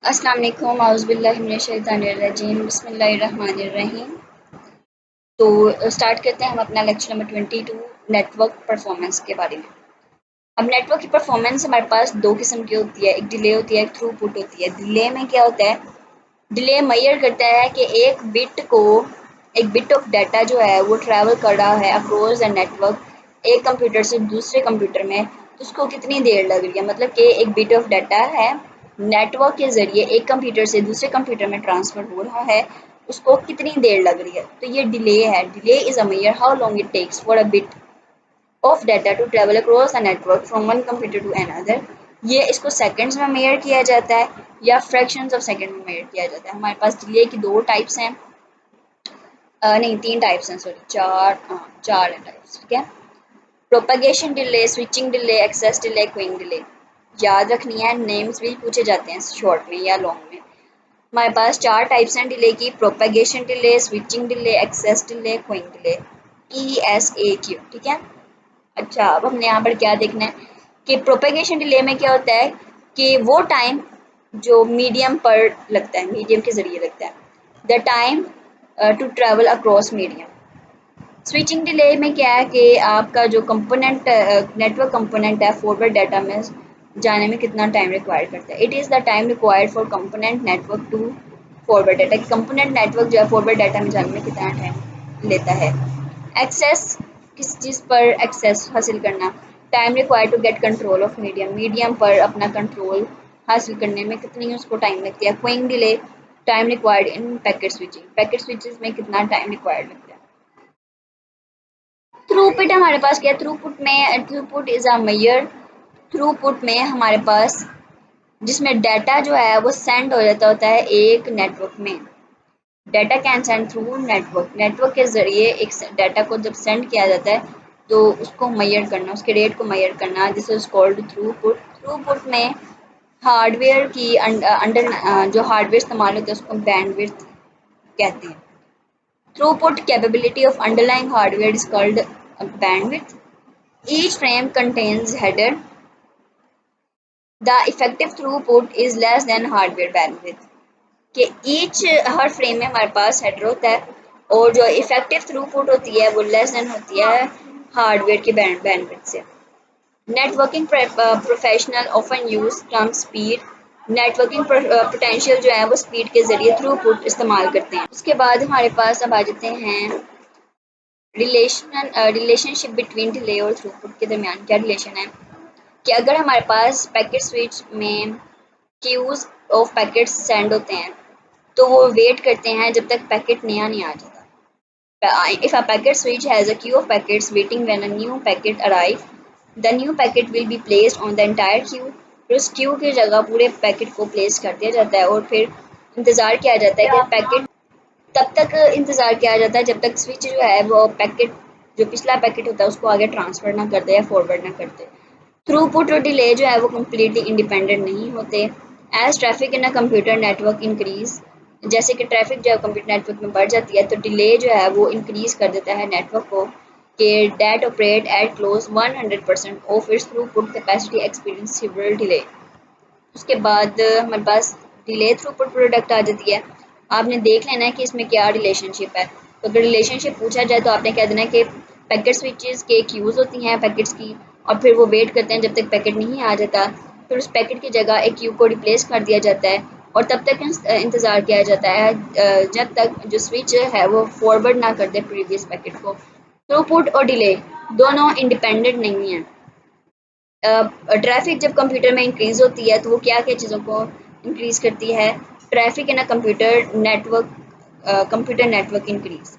अस्सलाम वालेकुम औज़ुबिल्लाहि मिनश्शैतानिर्रजीम बिस्मिल्लाहिर्रहमानिर्रहीम। तो स्टार्ट करते हैं हम अपना लेक्चर नंबर 22 नेटवर्क परफॉर्मेंस के बारे में। अब नेटवर्क की परफॉर्मेंस हमारे पास दो किस्म की होती है, एक डिले होती है, एक थ्रूपुट होती है। डिले में क्या होता है, डिले मेजर करता है कि एक बिट ऑफ डाटा जो है वो ट्रैवल कर रहा है अक्रॉस द नेटवर्क एक कंप्यूटर से दूसरे कंप्यूटर में, तो उसको कितनी देर लग रही है। मतलब कि एक बिट ऑफ डाटा है, नेटवर्क के ज़रिए एक कंप्यूटर से दूसरे कंप्यूटर में ट्रांसफ़र हो रहा है, उसको कितनी देर लग रही है, तो ये डिले है। Delay is a measure how long it takes for a bit of data to travel across the network from one computer to another. ये इसको सेकंड्स में मेजर किया जाता है या फ्रैक्शंस ऑफ सेकंड में मेजर किया जाता है। हमारे पास डिले की दो टाइप्स हैं, नहीं तीन टाइप्स हैं, सॉरी चार हैं टाइप्स, ठीक है। Propagation delay, switching delay, access delay, queuing delay. याद रखनी है, नेम्स भी पूछे जाते हैं शॉर्ट में या लॉन्ग में। हमारे पास चार टाइप्स हैं डिले की, propagation delay, switching delay, access delay, queuing delay, PSAQ, ठीक है। अच्छा, अब हमने यहाँ पर क्या देखना है कि प्रोपेगेशन डिले में क्या होता है कि वो टाइम जो मीडियम पर लगता है, मीडियम के ज़रिए लगता है, the time to travel across medium. Switching delay में क्या है कि आपका जो कंपोनेंट नेटवर्क कंपोनेंट है फॉरवर्ड डाटा में जाने में कितना टाइम रिक्वायर करता है। It is the time required for component network to forward data. Component network जो है फॉरवर्ड डाटा में जाने में कितना टाइम लेता है। एक्सेस, किस चीज़ पर एक्सेस हासिल करना, time required to get control of medium, medium पर अपना कंट्रोल हासिल करने में कितनी उसको टाइम लगती है। Queuing delay, time required in packet switching, packet switches में कितना टाइम रिक्वायर्ड लगता है। थ्रूपुट हमारे पास क्या है, throughput is a measure, throughput में हमारे पास जिसमें डाटा जो है वो सेंड हो जाता होता है एक नेटवर्क में। Data can send through network, network के ज़रिए एक डाटा को जब सेंड किया जाता है तो उसको मेजर करना, उसके रेट को मेजर करना, this is called throughput. Throughput में हार्डवेयर की अंडर जो हार्डवेयर इस्तेमाल होता है उसको बैंडविड्थ कहते हैं। Throughput capability of underlying hardware is called bandwidth. Each frame contains header. The effective throughput is less than hardware bandwidth. कि हर फ्रेम में हमारे पास हेडर होता है और जो इफेक्टिव थ्रूपुट होती है वो लेस देन होती है हार्डवेयर की बैंडविड्थ से। Networking professional often use term speed, networking potential जो है वो स्पीड के जरिए थ्रूपुट इस्तेमाल करते हैं। उसके बाद हमारे पास अब आ जाते हैं रिलेशनशिप बिटवीन डिले और थ्रूपुट के दरमियान क्या रिलेशन है कि अगर हमारे पास पैकेट स्विच में क्यूज ऑफ पैकेट्स सेंड होते हैं तो वो वेट करते हैं जब तक पैकेट नया नहीं आ जाता। If a packet switch has a queue of packets waiting when a new packet arrive, the new packet will be placed on the entire queue। फिर उस क्यू की जगह पूरे पैकेट को प्लेस कर दिया जाता है और फिर इंतज़ार किया जाता है कि पैकेट, तब तक इंतज़ार किया जाता है जब तक स्विच जो है वो पैकेट, जो पिछला पैकेट होता है उसको आगे ट्रांसफ़र ना कर दे या फॉरवर्ड ना कर दे। थ्रूपुट और डिले जो है वो कम्प्लीटली इंडिपेंडेंट नहीं होते। As traffic in a computer network increase, जैसे कि ट्रैफिक जो है कंप्यूटर नेटवर्क में बढ़ जाती है तो डिले जो है वो इंक्रीज कर देता है नेटवर्क को कि that operate at close 100% of its throughput capacity experience civil delay. उसके बाद हमारे पास डिले थ्रूपुट प्रोडक्ट आ जाती है। आपने देख लेना है कि इसमें क्या रिलेशनशिप है। तो अगर रिलेशनशिप पूछा जाए तो आपने कह देना है कि पैकेट स्विचेस के क्यूज़ होती हैं पैकेट्स की और फिर वो वेट करते हैं जब तक पैकेट नहीं आ जाता, फिर उस पैकेट की जगह एक क्यू को रिप्लेस कर दिया जाता है और तब तक इंतज़ार किया जाता है जब तक जो स्विच है वो फॉरवर्ड ना कर दे प्रीवियस पैकेट को। थ्रूपुट और डिले दोनों इंडिपेंडेंट नहीं हैं। ट्रैफिक जब कंप्यूटर में इंक्रीज़ होती है तो वो क्या क्या चीज़ों को इंक्रीज़ करती है, traffic in a computer network increase,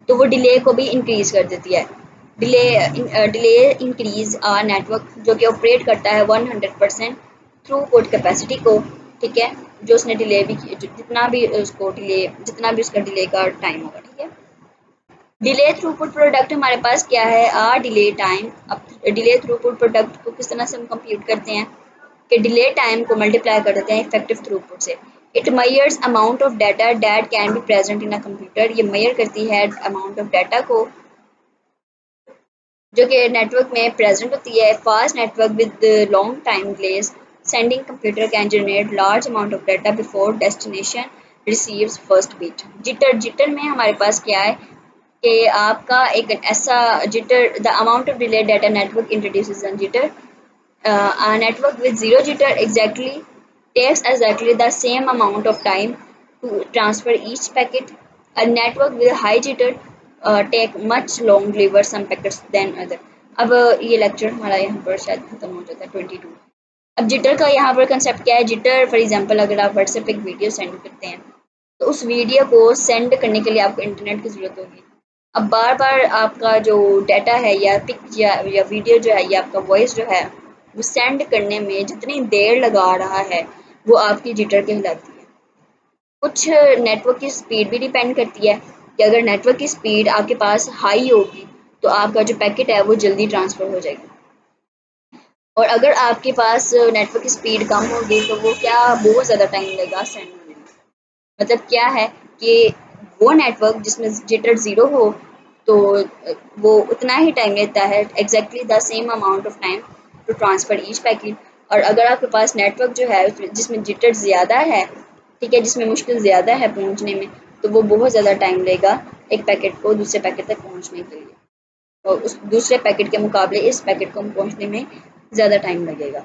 तो वो डिले को भी इंक्रीज़ कर देती है। डिले इंक्रीज़ नेटवर्क जो कि ऑपरेट करता है 100% थ्रूपुट कैपेसिटी को, ठीक है, जो उसने डिले भी जितना भी उसका डिले का टाइम होगा, ठीक है। डिले थ्रूपुट प्रोडक्ट हमारे पास क्या है, डिले टाइम। अब डिले थ्रूपुट प्रोडक्ट को किस तरह से हम कंप्यूट करते हैं कि डिले टाइम को मल्टीप्लाई कर देते हैं इफेक्टिव थ्रूपुट से। It measures amount of data that can be present in a computer, ये मेजर करती है अमाउंट ऑफ डाटा को जो कि नेटवर्क में प्रेजेंट होती है। Fast network with long time delays Sending computer can generate large amount of data before destination receives first bit. Jitter में हमारे पास क्या है कि आपका एक ऐसा jitter the amount of delay data network introduces on jitter a network with zero jitter takes exactly the same amount of time to transfer each packet. A network with high jitter take much long deliver some packets than other. अब ये lecture हमारा यहाँ पर शायद खत्म हो जाता है 22। अब जिटर का यहाँ पर कंसेप्ट क्या है। जिटर फॉर एग्जांपल अगर आप व्हाट्सएप पे एक वीडियो सेंड करते हैं तो उस वीडियो को सेंड करने के लिए आपको इंटरनेट की ज़रूरत होगी। अब बार बार आपका जो डाटा है या पिक या वीडियो जो है या आपका वॉइस जो है वो सेंड करने में जितनी देर लगा रहा है वो आपकी जिटर कहलाती है। कुछ नेटवर्क की स्पीड भी डिपेंड करती है कि अगर नेटवर्क की स्पीड आपके पास हाई होगी तो आपका जो पैकेट है वो जल्दी ट्रांसफ़र हो जाएगा, और अगर आपके पास नेटवर्क की स्पीड कम होगी तो वो क्या बहुत ज़्यादा टाइम लगेगा सेंड होने में। मतलब क्या है कि वो नेटवर्क जिसमें जिटर ज़ीरो हो तो वो उतना ही टाइम लेता है, exactly the same amount of time to transfer each packet. और अगर आपके पास नेटवर्क जो है जिसमें जिटर ज़्यादा है, ठीक है, जिसमें मुश्किल ज़्यादा है पहुंचने में, तो वो बहुत ज़्यादा टाइम लेगा एक पैकेट को दूसरे पैकेट तक पहुंचने के लिए, और उस दूसरे पैकेट के मुकाबले इस पैकेट को पहुंचने में ज़्यादा टाइम लगेगा।